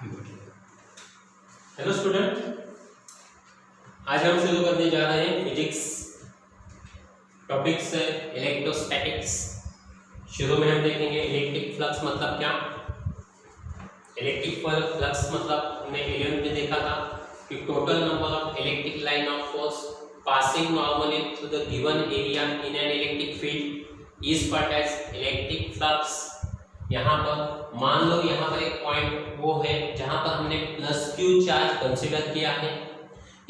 Hello student, आज हम शुरू करने जा रहे हैं फिजिक्स टॉपिक से इलेक्ट्रोस्टैटिक्स। शुरू में हम देखेंगे इलेक्ट्रिक फ्लक्स मतलब क्या। इलेक्ट्रिक फ्लक्स मतलब हमने 11th में देखा था कि total number of electric line of force passing normally through the given area in an electric field is called as electric flux. यहाँ पर मान लो यहाँ पर एक पॉइंट वो है जहां पर हमने प्लस क्यू चार्ज कंसीडर किया है।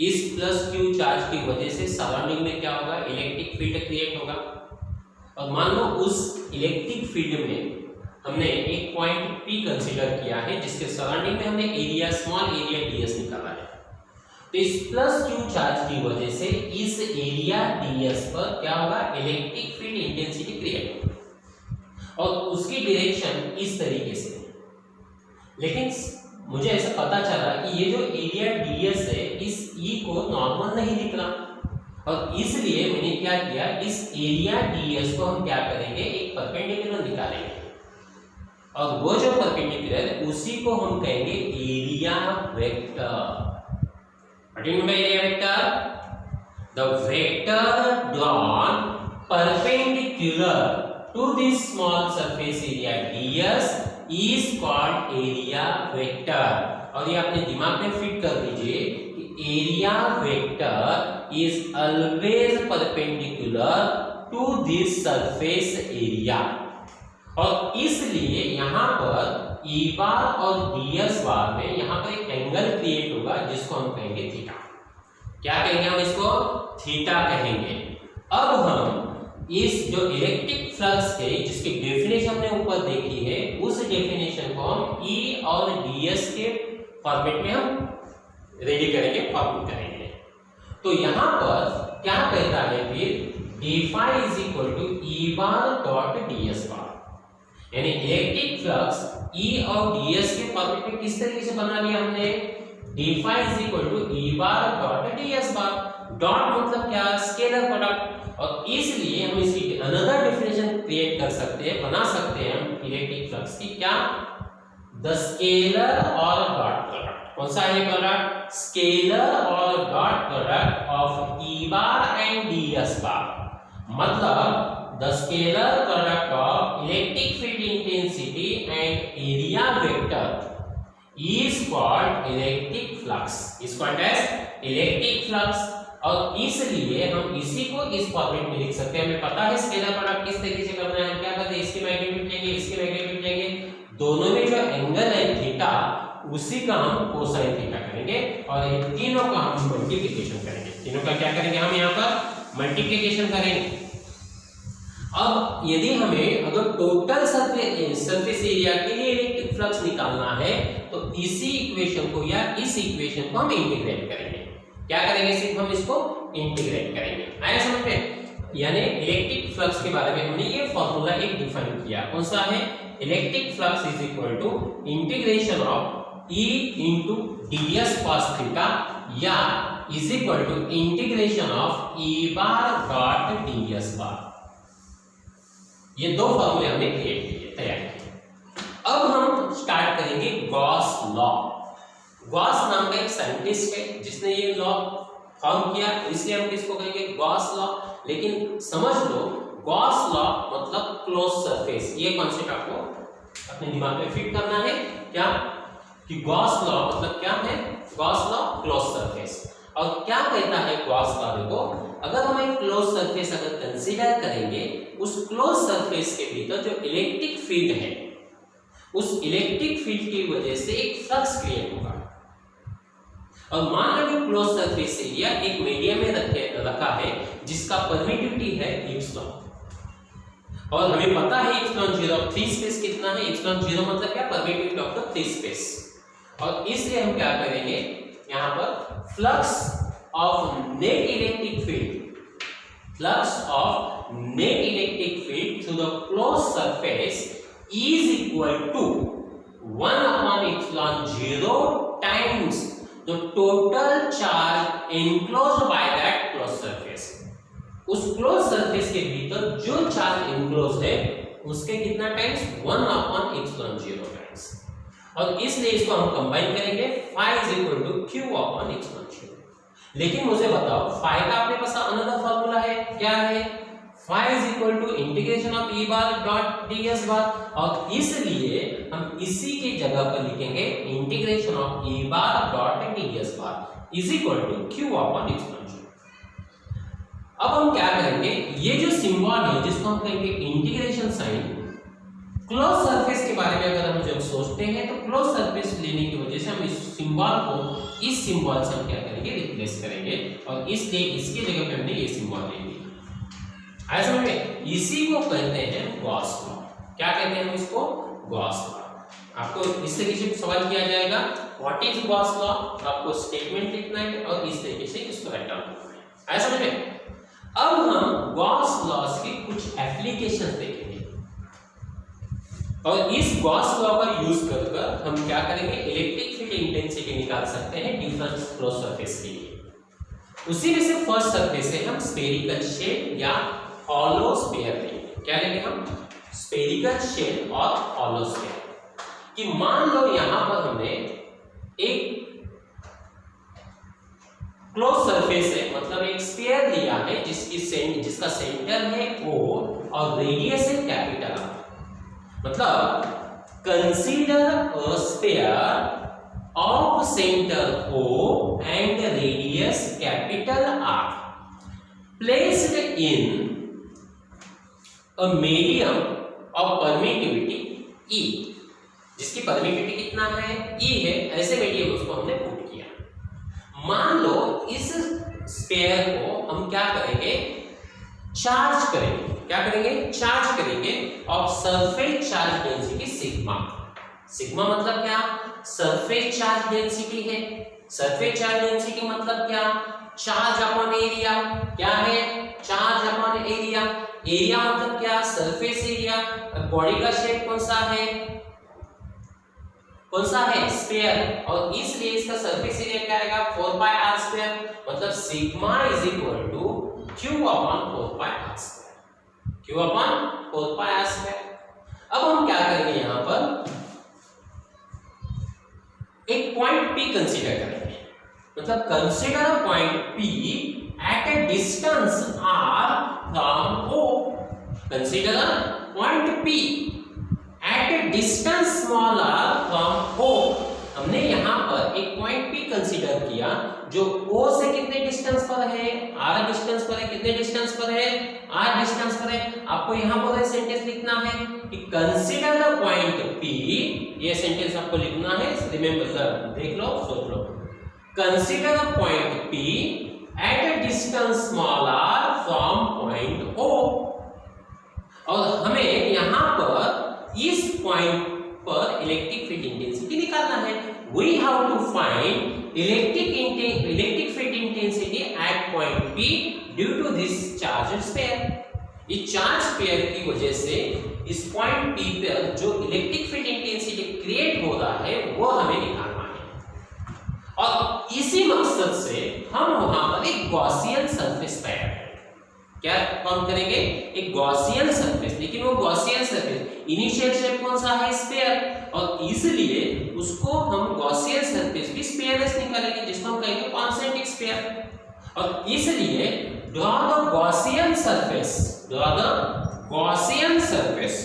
इस प्लस क्यू चार्ज की वजह से सराउंडिंग में क्या होगा, इलेक्ट्रिक फील्ड क्रिएट होगा। और मान लो उस इलेक्ट्रिक फील्ड में हमने एक पॉइंट P कंसीडर किया है जिसके सराउंडिंग में हमने एरिया स्मॉल एरिया ds निकाला है। तो इस प्लस क्यू चार्ज की वजह से इस एरिया ds पर क्या होगा, इलेक्ट्रिक फील्ड इंटेंसिटी क्रिएट होगी और उसकी डायरेक्शन इस तरीके से। लेकिन मुझे ऐसा पता चला कि ये जो एरिया ds है इस E को नॉर्मल नहीं दिख रहा और इसलिए मैंने क्या किया, इस एरिया ds को हम क्या करेंगे, एक परपेंडिकुलर निकालेंगे और वो जो परपेंडिकुलर उसी को हम कहेंगे area vector. What do you mean by area vector? The vector drawn perpendicular to this small surface area ds is called area vector। और ये अपने दिमाग में फिट कर दीजिए कि area vector is always perpendicular to this surface area। और इसलिए यहाँ पर E बार और ds बार में यहाँ पर एक एंगल क्रिएट होगा जिसको हम कहेंगे थीटा। क्या कहेंगे हम इसको? थीटा कहेंगे। अब हम इस जो इलेक्ट्रिक फ्लक्स के जिसकी डेफिनेशन हमने ऊपर देखी है उस डेफिनेशन को हम E और ds के फॉर्मेट में हम रेडी करेंगे, फॉर्मेट करेंगे। तो यहाँ पर क्या कहता है फिर, d phi is equal to E bar dot ds bar। यानी इलेक्ट्रिक फ्लक्स E और ds के फॉर्मेट में किस तरीके से बना लिया हमने, d phi is equal to E bar dot ds bar। Dot मतलब क्या, स्केलर प्रोडक्ट। और इसलिए हम इसकी अनदर डेफिनेशन क्रिएट कर सकते हैं, बना सकते हैं हम इलेक्ट्रिक फ्लक्स की, क्या, द स्केलर और डॉट प्रोडक्ट। कौन सा है प्रोडक्ट? स्केलर और dot product of E bar and ds बार। मतलब the scalar product of electric field intensity and area vector is called electric flux, is called as electric flux। और इसलिए हम इसी को इस फॉर्मेट में लिख सकते हैं। हमें पता है स्केलर प्रोडक्ट किस तरीके से करना है। हम क्या करते हैं, इसकी मैग्नीट्यूड लेंगे, इसकी मैग्नीट्यूड लेंगे, दोनों में जो एंगल है थीटा उसी का हम कोसाइन थीटा करेंगे और इन तीनों का हम मल्टीप्लिकेशन करेंगे। तीनों का क्या करेंगे, हम यहाँ पर मल्टीप्लिकेशन करेंगे। अब यदि हमें अगर टोटल सरफेस एरिया के लिए इलेक्ट्रिक फ्लक्स निकालना है तो इसी इक्वेशन को या इस इक्वेशन को हम इंटीग्रेट करेंगे। क्या करेंगे, सिर्फ हम इसको इंटीग्रेट करेंगे। आया समझ में? यानी इलेक्ट्रिक फ्लक्स के बारे में हमने ये फॉर्मूला एक डिफाइन किया। कौन सा है? Electric flux is equal to integration of E into ds cos theta या is equal to integration of E bar dot ds bar. ये दो फॉर्मूले हमने क्रिएट किए, तैयार किए। अब हम स्टार्ट करेंगे गॉस लॉ। गॉस नाम का एक साइंटिस्ट है जिसने ये लॉ फॉर्म किया, इसलिए हम किसको कहेंगे, गॉस लॉ। लेकिन समझ लो गॉस लॉ मतलब क्लोज सरफेस। ये कॉन्सेप्ट आपको अपने दिमाग में फिट करना है, क्या कि गॉस लॉ मतलब क्या है, गॉस लॉ क्लोज सरफेस। और क्या कहता है गॉस लॉ, देखो अगर हम एक क्लोज सरफेस अगर कंसीडर करेंगे, उस क्लोज सरफेस के भीतर जो इलेक्ट्रिक फील्ड है उस इलेक्ट्रिक फील्ड की वजह से एक फ्लक्स क्रिएट होगा। और मान लो कि क्लोज सरफेस एरिया एक मीडियम में रखा है जिसका परमिटिविटी है एप्सिलॉन। और हमें पता है एप्सिलॉन 0 ऑफ फ्री स्पेस कितना है, एप्सिलॉन 0 मतलब क्या, permittivity of the free space. और इसलिए हम क्या करेंगे, यहाँ पर flux of net electric field, flux of net electric field through the close surface is equal to 1 upon epsilon 0 times the total charge enclosed by that closed surface। उस close surface के भीतर जो चार्ज enclosed है उसके कितना times, 1 upon epsilon 0 times. और इसलिए इसको हम कंबाइन करेंगे phi is equal to q upon exponential. लेकिन मुझे बताओ phi का अपने पास अनदर फार्मूला है, क्या है? phi is equal to integration of e bar dot ds bar, और इसलिए हम इसी की जगह पर लिखेंगे integration of e bar dot ds bar is equal to q upon exponential. अब हम क्या करेंगे, ये जो सिंबल है जिसको हम कहेंगे इंटीग्रेशन साइन, क्लोज सरफेस के बारे में अगर हम जब सोचते हैं तो क्लोज सरफेस लेने की वजह से हम इस सिंबल को इस सिंबल से हम क्या करेंगे, रिप्लेस करेंगे, और इसलिए इसकी जगह पे हमने ये सिंबल ले लिया। आया समझ में? इसी को कहते हैं गॉस लॉ। क्या कहते हैं हम इसको? Gauss law. आपको इस तरीके से सवाल किया जाएगा व्हाट इज गॉस लॉ, आपको स्टेटमेंट लिखना है और इस तरीके से इसको राइट डाउन करना है। आया समझ में? अब हम गॉस लॉस की कुछ एप्लीकेशंस देखेंगे और इस गॉस लॉ का यूज कर हम क्या करेंगे, इलेक्ट्रिक फील्ड इंटेंसिटी निकाल सकते हैं डिफरेंट क्लोज सरफेस के लिए। उसी में से फर्स्ट सरफेस है हम स्फेरिकल शेल या हॉलो स्फीयर लेंगे। क्या लेंगे हम? स्फेरिकल शेल और हॉलो स्फीयर। कि मान लो यहां पर हमने एक क्लोज सरफेस है, मतलब एक स्फीयर लिया है जिसका सेंटर है O और रेडियस है कैपिटल R। मतलब consider a sphere of center O and radius capital R placed in a medium of permittivity E, जिसकी परमिटिविटी कितना है? E है। ऐसे मीडियम उसको हमने पुट किया। मान लो इस स्फीयर को हम क्या करेंगे, चार्ज करेंगे। क्या करेंगे? चार्ज करेंगे और surface charge density sigma. Sigma मतलब क्या? सरफेस चार्ज डेंसिटी है। सरफेस चार्ज डेंसिटी मतलब क्या? Charge upon area. क्या है? Charge upon area. एरिया मतलब क्या? Surface area. बॉडी का शेप कौन सा है? कौन सा है? स्फीयर। और इसलिए इसका सरफेस एरिया क्या आएगा? 4 पाई r स्क्वायर। मतलब sigma is equal to q upon 4 pi r square. q upon 4 pi r square. अब हम क्या करेंगे, यहां पर एक पॉइंट P कंसीडर करेंगे। मतलब consider a point P at a distance r from O। Consider a point P at a distance small r from O। हमने यहां पर एक पॉइंट P कंसीडर किया जो O से कितने डिस्टेंस पर है? R डिस्टेंस पर है। कितने डिस्टेंस पर है? R डिस्टेंस पर है। आपको यहां पर सेंटेंस लिखना है कि कंसीडर द पॉइंट P। ये सेंटेंस आपको लिखना है, रिमेंबर सर, देख लो, सोच लो। Consider the point P at a distance small r from point O। और हमें यहां पर इस पॉइंट पर इलेक्ट्रिक फील्ड इंटेंसिटी निकालना है। We have to find electric field intensity at point P due to this charged sphere। इस charge sphere की वजह से इस पॉइंट P पर जो इलेक्ट्रिक फील्ड इंटेंसिटी क्रिएट हो रहा है वो हमें निकालना है। और इसी मकसद से हम वहां पर एक गॉसियन सरफेस तैयार करेंगे। क्या फॉर्म करेंगे? एक गॉसियन सरफेस। लेकिन वो गॉसियन सरफेस इनिशियल शेप कौन सा है? स्फीयर। और इसलिए उसको हम गॉसियन सरफेस भी स्फीयरलेस निकालेंगे, जिसको हम कहेंगे कॉन्सेंट्रिक स्फीयर। और इसलिए draw the Gaussian surface, draw the Gaussian surface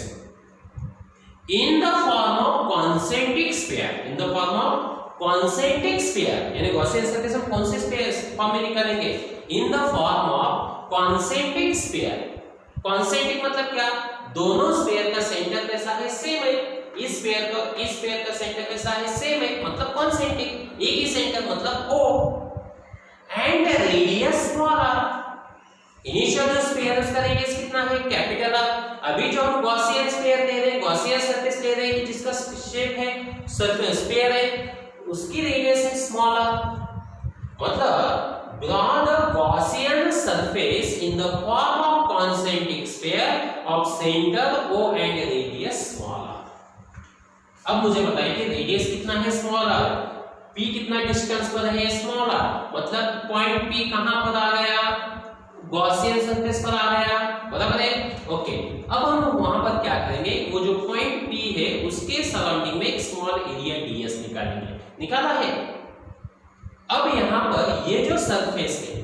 in the form of concentric sphere. In the form of concentric sphere, यानी गॉसियन सरफेस हम कौन से स्फीयर फॉर्म में निकालेंगे? In the form of concentric sphere. Concentric मतलब क्या? दोनों sphere का सेंटर कैसा है? सेम है। इस स्फीयर का सेंटर कैसा है? सेम है, मतलब कॉन्सेंट्रिक। एक ही सेंटर मतलब O and radius small r। Initial जो स्फीयर है उसका रेडियस कितना है? Capital R। अभी जो हम गॉसियन स्फीयर ले रहे हैं, गॉसियन सरफेस ले रहे हैं जिसका शेप है सरफेस स्फीयर है, उसकी रेडियस है स्मॉल r। मतलब draw the Gaussian surface in the form of concentric sphere of center O and radius small r। अब मुझे बताइए रेडियस कितना है? Small r। P कितना डिस्टेंस पर है? Small r। मतलब पॉइंट P कहां पर आ गया? गॉसियन सरफेस पर आ गया, बराबर है। ओके, अब हम वहां पर क्या करेंगे, वो जो पॉइंट P है उसके सराउंडिंग में एक स्मॉल एरिया ds निकालेंगे। निकाला है। अब यहां पर ये जो सरफेस है,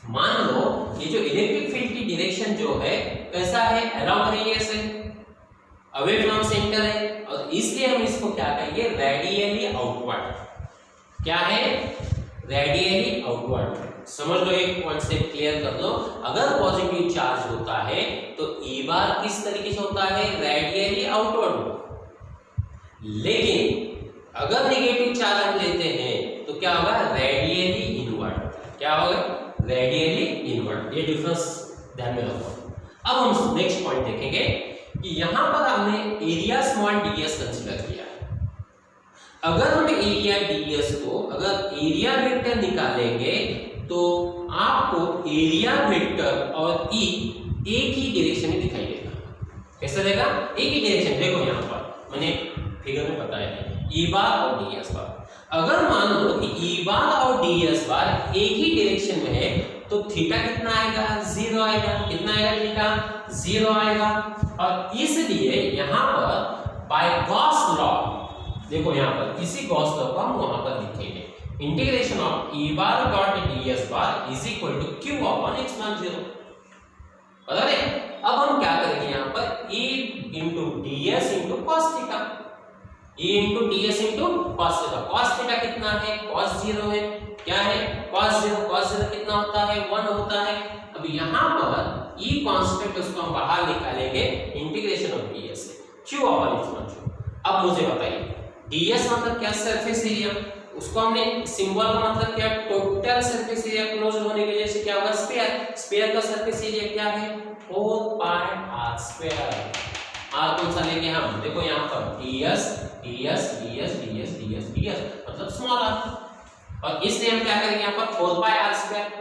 मान लो ये जो इलेक्ट्रिक फील्ड की डायरेक्शन जो है कैसा है, अराउंड रेडियस है, अवे फ्रॉम सेंटर है, और इसलिए हम इसको क्या कहेंगे, रेडियली आउटवर्ड। क्या है, रेडियली आउटवर्ड। समझ लो, एक कॉन्सेप्ट क्लियर कर लो, अगर पॉजिटिव चार्ज होता है तो ई बार किस तरीके से होता है, रेडियली आउटवर्ड। लेकिन अगर नेगेटिव चार्ज हम लेते हैं तो क्या होगा, रेडियली इनवर्ड। क्या होगा, रेडियली इनवर्ड। ये डिफरेंस ध्यान में रखो। अब हम नेक्स्ट पॉइंट देखेंगे कि यहां पर हमने एरिया स्मॉल ds कंसीडर किया है। अगर हम एरिया ds को अगर एरिया वेक्टर निकालेंगे तो आपको एरिया वेक्टर और ई एक ही डायरेक्शन में दिखाई देगा। कैसा देगा, एक ही डायरेक्शन। देखो यहां पर मैंने फिगर में बताया है, ई बार और ds बार। अगर मान लो कि ई बार और ds बार एक ही डायरेक्शन में है तो थीटा कितना आएगा, 0 आएगा। कितना आएगा, थीटा 0 आएगा। और इसलिए यहां पर बाय गॉस लॉ, देखो यहां पर इसी गॉस लॉ को हम वहां पर लिखेंगे, integration of e bar dot ds bar is equal to q upon exponent 0। बता रहे, अब हम क्या करेंगे, यहां पर e into ds into cos theta, e into ds into cos theta. cos theta कितना है, cos 0 है। क्या है, cos 0 कितना होता है, 1 होता है। अब यहां पर e कांस्टेंट उसको हम बाहर निकालेंगे, इंटीग्रेशन ऑफ ds से q अपॉन एक्सपोनेंट। अब मुझे बताइए, ds मतलब क्या, सरफेस एरिया। उसको हमने सिंबल का मतलब क्या, टोटल सरफेस एरिया क्लोज होने की वजह से क्या होगा, स्फीयर। स्फीयर का सरफेस एरिया क्या है, 4 पाई r स्क्वायर। r कौन सा लेंगे हम, देखो यहां पर ds ds ds ds ds ds मतलब स्मॉल r, और इसलिए हम क्या करेंगे यहां पर 4 पाई r स्क्वायर।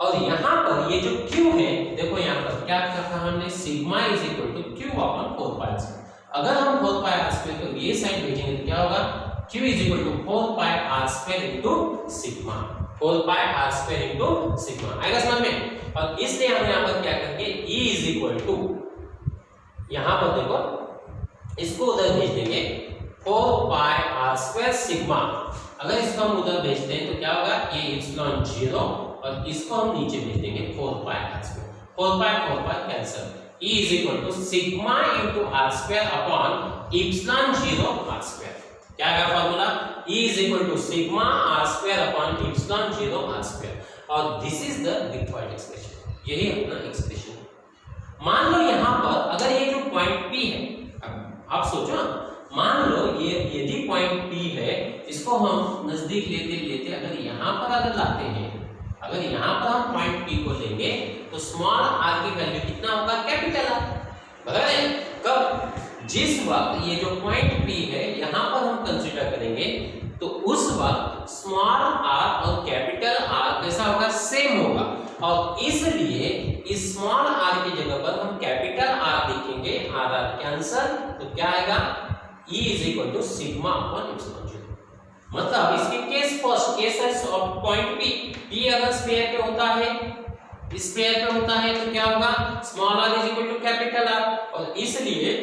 और यहां पर ये जो q है, देखो यहां पर क्या कहा हमने, sigma is equal to q upon 4 pi r। अगर हम 4 पाई r स्क्वायर को ये साइड भेजेंगे तो क्या होगा, q is equal to 4 pi r square into sigma. 4 pi r square into sigma आएगा समझ में। और इसलिए हम यहां पर क्या करेंगे, e इज इक्वल टू, यहां पर देखो इसको उधर भेज देंगे 4 पाई r स्क्वायर सिग्मा। अगर इसको हम उधर भेजते हैं तो क्या होगा, ये इप्सिलॉन 0 और इसको हम नीचे भेज देंगे 4 pi r square. 4 pi cancel, e is equal to sigma into r square upon epsilon 0 r square. क्या है formula, e is equal to sigma r square upon epsilon 0 r square. और this is the required expression, यही अपना expression है। मान लो यहां पर अगर ये जो पॉइंट P है, अब आप सोचो, मान लो ये यदि पॉइंट P है, इसको हम नजदीक लेते लेते अगर यहां पर अगर लाते हैं, अगर यहां पर हम पॉइंट P को लेंगे तो स्मॉल r की वैल्यू कितना होगा, कैपिटल R। बता रहे कब, जिस वक्त ये जो पॉइंट P है यहां पर हम कंसीडर करेंगे तो उस वक्त स्मॉल r और कैपिटल R कैसा होगा, सेम होगा। और इसलिए इस स्मॉल r की जगह पर हम कैपिटल R लिखेंगे, r कैंसिल, तो क्या आएगा, e is equal to sigma upon epsilon 0। मतलब इसके case first case of point P अगर स्फीयर पे होता है, स्फीयर पे होता है तो क्या होगा, small r is equal to capital R, और इसलिए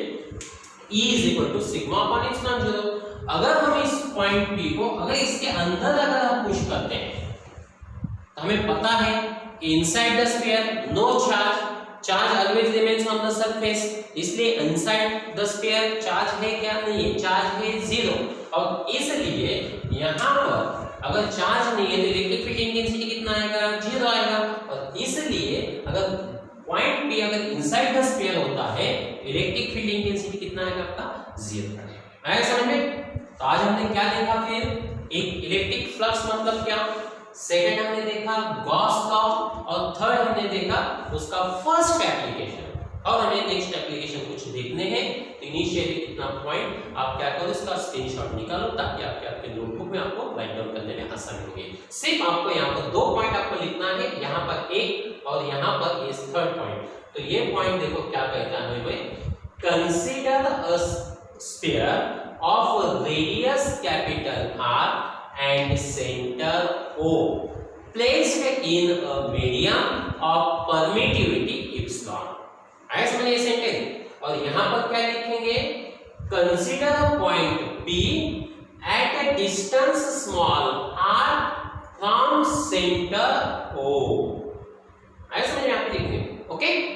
e is equal to sigma upon epsilon 0। अगर हम इस पॉइंट P को अगर इसके अंदर अगर हम पुश करते हैं तो हमें पता है inside the sphere no charge always remains on the surface, इसलिए इनसाइड द स्फीयर चार्ज है क्या, नहीं है, चार्ज है 0। और इसलिए यहां पर अगर चार्ज नहीं है तो इलेक्ट्रिक फील्ड इंटेंसिटी कितना आएगा, 0 आएगा। और इसलिए अगर पॉइंट P अगर इनसाइड द स्फीयर होता है, इलेक्ट्रिक फील्ड इंटेंसिटी कितना आएगा आपका, 0 आएगा समझ में। तो आज हमने क्या देखा, फिर एक इलेक्ट्रिक फ्लक्स मतलब क्या, सेकंड हमने देखा गॉस लॉ, और थर्ड हमने देखा उसका फर्स्ट एप्लीकेशन, और हमें नेक्स्ट एप्लीकेशन कुछ देखने हैं। तो इनिशियली इतना पॉइंट आप क्या करो, इसका स्क्रीनशॉट निकालो ताकि आपके नोटबुक में आपको राइट डाउन करने में आसानी होगी। सिर्फ आपको यहाँ पर 2 पॉइंट आपको लिखना है, यहाँ पर एक और यहाँ पर ये थर्ड पॉइंट। तो ये पॉइंट देखो क्या कहता है हमें, consider a sphere of radius capital R and center O placed in a medium of permittivity epsilon। आया समझ ये सेंटेंस। और यहां पर क्या लिखेंगे, consider a point P at a distance small r from center O। आया समझ में, आप लिखेंगे। ओके।